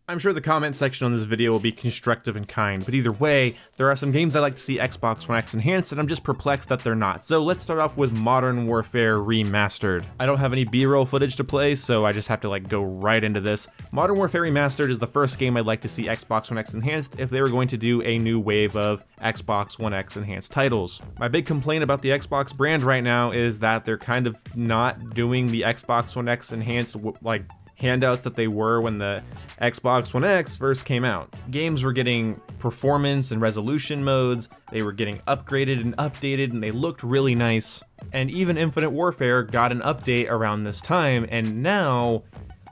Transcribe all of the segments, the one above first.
I'm sure the comment section on this video will be constructive and kind, but either way, there are some games I'd like to see Xbox One X enhanced, and I'm just perplexed that they're not. So let's start off with Modern Warfare Remastered. I don't have any B-roll footage to play, so I just have to go right into this. Modern Warfare Remastered is the first game I'd like to see Xbox One X enhanced if they were going to do a new wave of Xbox One X enhanced titles. My big complaint about the Xbox brand right now is that they're kind of not doing the Xbox One X enhanced handouts that they were when the Xbox One X first came out. Games were getting performance and resolution modes, they were getting upgraded and updated, and they looked really nice. And even Infinite Warfare got an update around this time, and now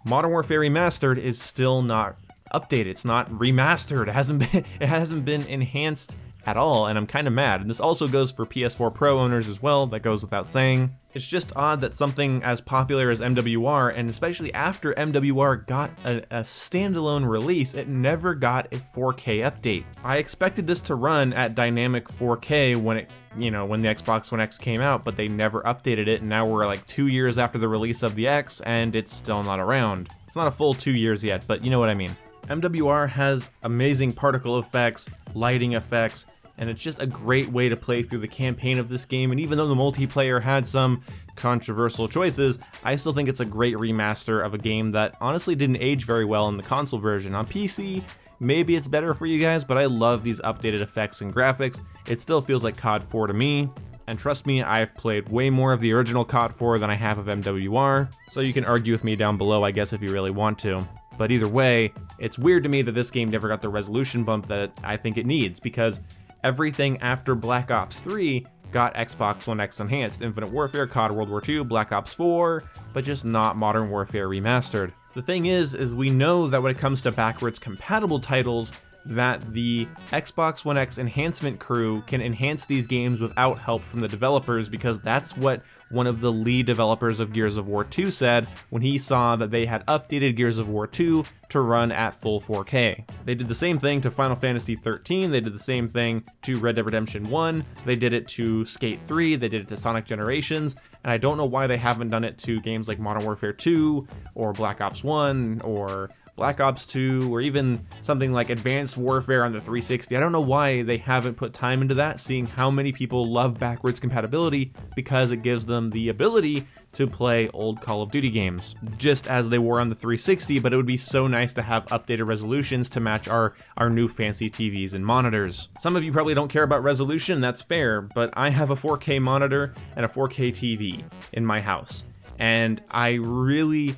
Modern Warfare Remastered is still not updated. It's not remastered. It hasn't been enhanced at all, and I'm kind of mad. And this also goes for PS4 Pro owners as well, that goes without saying. It's just odd that something as popular as MWR, and especially after MWR got a standalone release, it never got a 4K update. I expected this to run at dynamic 4K when when the Xbox One X came out, but they never updated it, and now we're like 2 years after the release of the X, and it's still not around. It's not a full 2 years yet, but you know what I mean. MWR has amazing particle effects, lighting effects, and it's just a great way to play through the campaign of this game, and even though the multiplayer had some controversial choices, I still think it's a great remaster of a game that honestly didn't age very well in the console version. On PC, maybe it's better for you guys, but I love these updated effects and graphics. It still feels like COD 4 to me, and trust me, I've played way more of the original COD 4 than I have of MWR, so you can argue with me down below, I guess, if you really want to. But either way, it's weird to me that this game never got the resolution bump that I think it needs, because everything after Black Ops 3 got Xbox One X enhanced. Infinite Warfare, COD World War II, Black Ops 4, but just not Modern Warfare Remastered. The thing is we know that when it comes to backwards compatible titles, that the Xbox One X enhancement crew can enhance these games without help from the developers, because that's what one of the lead developers of Gears of War 2 said when he saw that they had updated Gears of War 2 to run at full 4K. They did the same thing to Final Fantasy XIII, they did the same thing to Red Dead Redemption 1, they did it to Skate 3, they did it to Sonic Generations, and I don't know why they haven't done it to games like Modern Warfare 2, or Black Ops 1, or Black Ops 2, or even something like Advanced Warfare on the 360. I don't know why they haven't put time into that, seeing how many people love backwards compatibility, because it gives them the ability to play old Call of Duty games, just as they were on the 360, but it would be so nice to have updated resolutions to match our new fancy TVs and monitors. Some of you probably don't care about resolution, that's fair, but I have a 4K monitor and a 4K TV in my house, and I really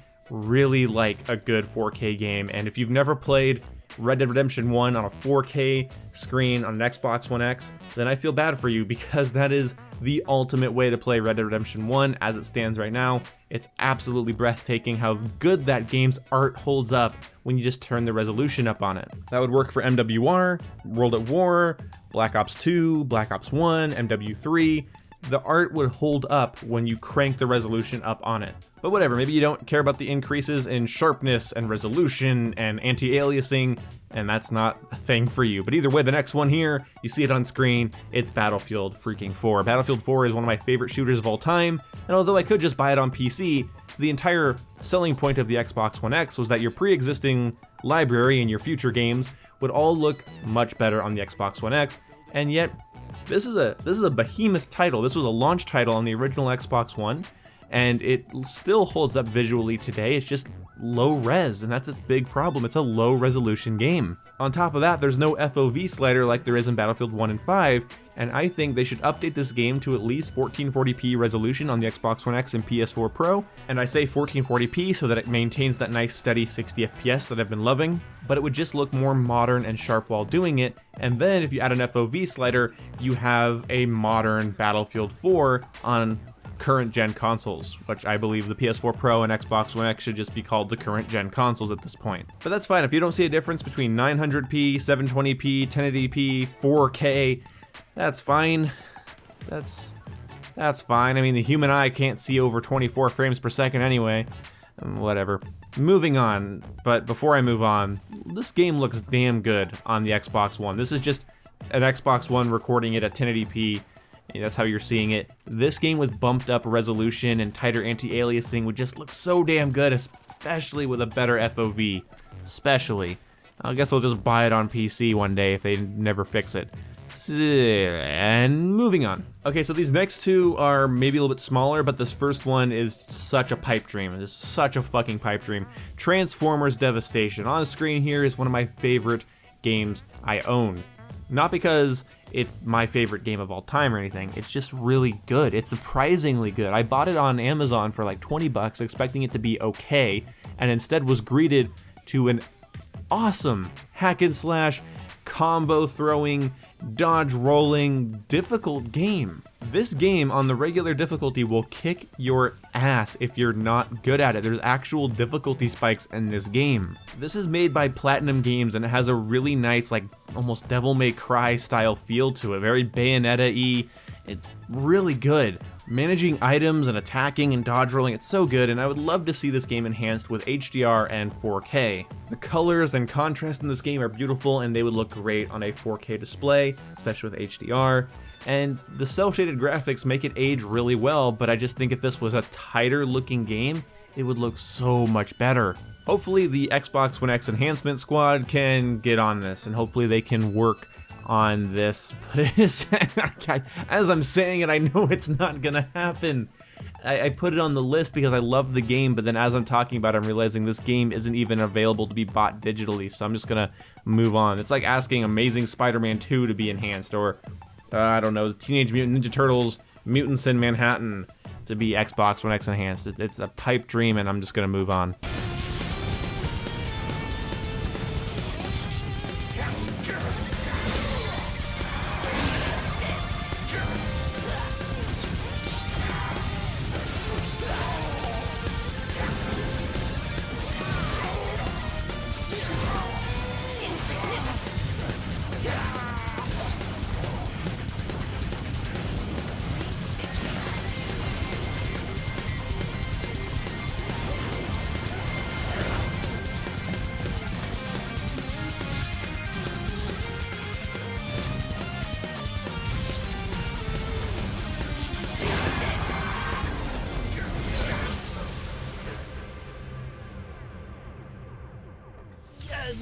like a good 4K game, and if you've never played Red Dead Redemption 1 on a 4K screen on an Xbox One X, then I feel bad for you, because that is the ultimate way to play Red Dead Redemption 1 as it stands right now. It's absolutely breathtaking how good that game's art holds up when you just turn the resolution up on it. That would work for MWR, World at War, Black Ops 2, Black Ops 1, MW3. The art would hold up when you crank the resolution up on it. But whatever, maybe you don't care about the increases in sharpness and resolution and anti-aliasing, and that's not a thing for you. But either way, the next one here, you see it on screen, it's Battlefield freaking 4. Battlefield 4 is one of my favorite shooters of all time, and although I could just buy it on PC, the entire selling point of the Xbox One X was that your pre-existing library and your future games would all look much better on the Xbox One X, and yet this is a behemoth title. This was a launch title on the original Xbox One, and it still holds up visually today. It's just low res, and that's its big problem. It's a low resolution game. On top of that, there's no FOV slider like there is in Battlefield 1 and 5, and I think they should update this game to at least 1440p resolution on the Xbox One X and PS4 Pro, and I say 1440p so that it maintains that nice steady 60 FPS that I've been loving, but it would just look more modern and sharp while doing it, and then if you add an FOV slider, you have a modern Battlefield 4 on current gen consoles, which I believe the PS4 Pro and Xbox One X should just be called the current gen consoles at this point. But that's fine. If you don't see a difference between 900p, 720p, 1080p, 4K, that's fine. That's fine. I mean, the human eye can't see over 24 frames per second anyway. Whatever. Moving on, but before I move on, this game looks damn good on the Xbox One. This is just an Xbox One recording it at 1080p. That's how you're seeing it. This game with bumped up resolution and tighter anti-aliasing would just look so damn good, especially with a better FOV. Especially. I guess I'll just buy it on PC one day if they never fix it. And moving on. Okay, so these next two are maybe a little bit smaller, but this first one is such a pipe dream. It is such a fucking pipe dream. Transformers Devastation. On the screen here is one of my favorite games I own. Not because it's my favorite game of all time or anything, it's just really good. It's surprisingly good. I bought it on Amazon for like 20 bucks, expecting it to be okay, and instead was greeted to an awesome hack and slash, combo throwing, dodge rolling, difficult game. This game on the regular difficulty will kick your ass if you're not good at it. There's actual difficulty spikes in this game. This is made by Platinum Games and it has a really nice, like, almost Devil May Cry style feel to it. Very Bayonetta-y. It's really good. Managing items and attacking and dodge rolling, it's so good, and I would love to see this game enhanced with HDR and 4K. The colors and contrast in this game are beautiful and they would look great on a 4K display, especially with HDR. And the cel-shaded graphics make it age really well, but I just think if this was a tighter looking game, it would look so much better. Hopefully the Xbox One X enhancement squad can get on this, and hopefully they can work on this, but it is, as I'm saying it, I know it's not gonna happen. I put it on the list because I love the game, but then as I'm talking about it, I'm realizing this game isn't even available to be bought digitally, so I'm just gonna move on. It's like asking Amazing Spider-Man 2 to be enhanced, or, I don't know, Teenage Mutant Ninja Turtles Mutants in Manhattan to be Xbox One X enhanced. It's a pipe dream, and I'm just gonna move on.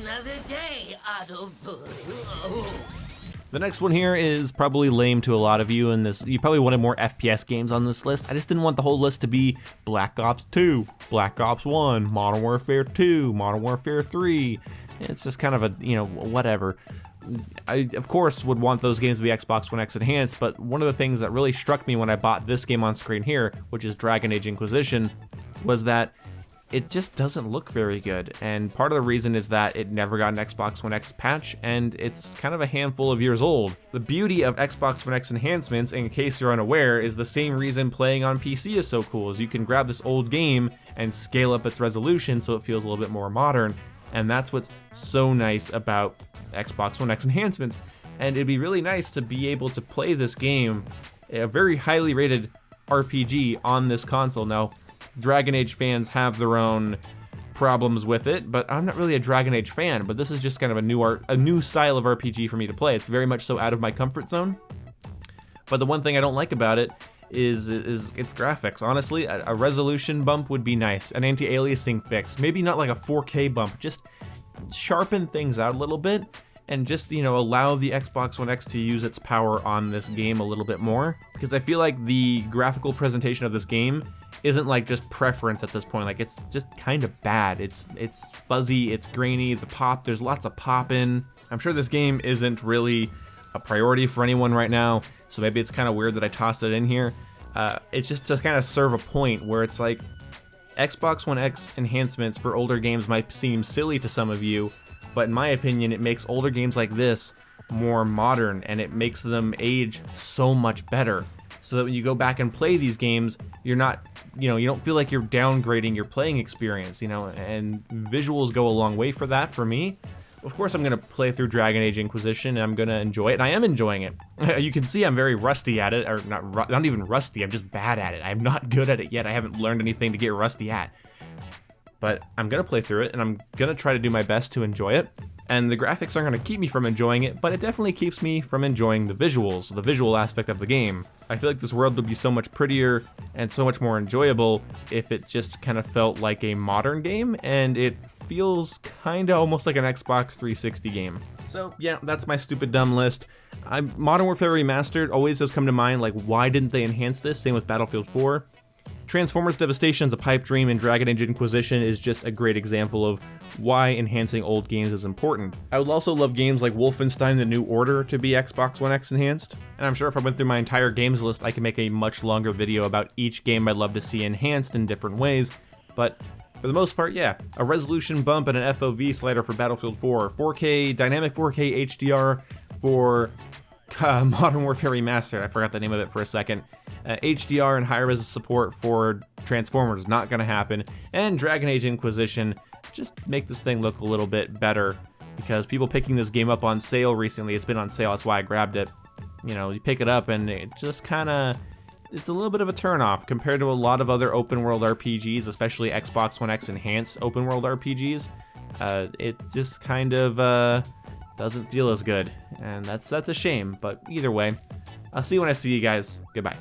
Another day, Otto. The next one here is probably lame to a lot of you, and you probably wanted more FPS games on this list. I just didn't want the whole list to be Black Ops 2, Black Ops 1, Modern Warfare 2, Modern Warfare 3. It's just kind of a, whatever. I, of course, would want those games to be Xbox One X enhanced, but one of the things that really struck me when I bought this game on screen here, which is Dragon Age Inquisition, was that it just doesn't look very good, and part of the reason is that it never got an Xbox One X patch, and it's kind of a handful of years old. The beauty of Xbox One X enhancements, in case you're unaware, is the same reason playing on PC is so cool, is you can grab this old game and scale up its resolution so it feels a little bit more modern, and that's what's so nice about Xbox One X enhancements. And it'd be really nice to be able to play this game, a very highly rated RPG, on this console. Now, Dragon Age fans have their own problems with it, but I'm not really a Dragon Age fan, but this is just kind of a new style of RPG for me to play. It's very much so out of my comfort zone. But the one thing I don't like about it is its graphics. Honestly, a resolution bump would be nice. An anti-aliasing fix. Maybe not like a 4K bump, just sharpen things out a little bit and just, allow the Xbox One X to use its power on this game a little bit more. Because I feel like the graphical presentation of this game isn't like just preference at this point. Like, it's just kind of bad. It's fuzzy, it's grainy, there's lots of pop in. I'm sure this game isn't really a priority for anyone right now, so maybe it's kind of weird that I tossed it in here. It's just to kind of serve a point where it's like, Xbox One X enhancements for older games might seem silly to some of you, but in my opinion, it makes older games like this more modern, and it makes them age so much better. So that when you go back and play these games, you're not, you don't feel like you're downgrading your playing experience, and visuals go a long way for that, for me. Of course, I'm going to play through Dragon Age Inquisition, and I'm going to enjoy it, and I am enjoying it. You can see I'm very rusty at it, or not even rusty, I'm just bad at it. I'm not good at it yet. I haven't learned anything to get rusty at. But I'm going to play through it, and I'm going to try to do my best to enjoy it. And the graphics aren't going to keep me from enjoying it, but it definitely keeps me from enjoying the visuals, the visual aspect of the game. I feel like this world would be so much prettier and so much more enjoyable if it just kind of felt like a modern game, and it feels kinda almost like an Xbox 360 game. So yeah, that's my stupid dumb list. Modern Warfare Remastered always does come to mind, like why didn't they enhance this? Same with Battlefield 4. Transformers Devastation is a pipe dream, and Dragon Age Inquisition is just a great example of why enhancing old games is important. I would also love games like Wolfenstein: The New Order to be Xbox One X enhanced, and I'm sure if I went through my entire games list, I could make a much longer video about each game I'd love to see enhanced in different ways, but for the most part, yeah, a resolution bump and an FOV slider for Battlefield 4, 4K, dynamic 4K HDR for Modern Warfare Remastered, I forgot the name of it for a second. HDR and high-res support for Transformers, not gonna happen. And Dragon Age Inquisition, just make this thing look a little bit better, because people picking this game up on sale recently, it's been on sale, that's why I grabbed it. You know, you pick it up and it just kinda, it's a little bit of a turnoff compared to a lot of other open world RPGs, especially Xbox One X enhanced open world RPGs. It just kind of doesn't feel as good, and that's a shame, but either way, I'll see you when I see you guys. Goodbye.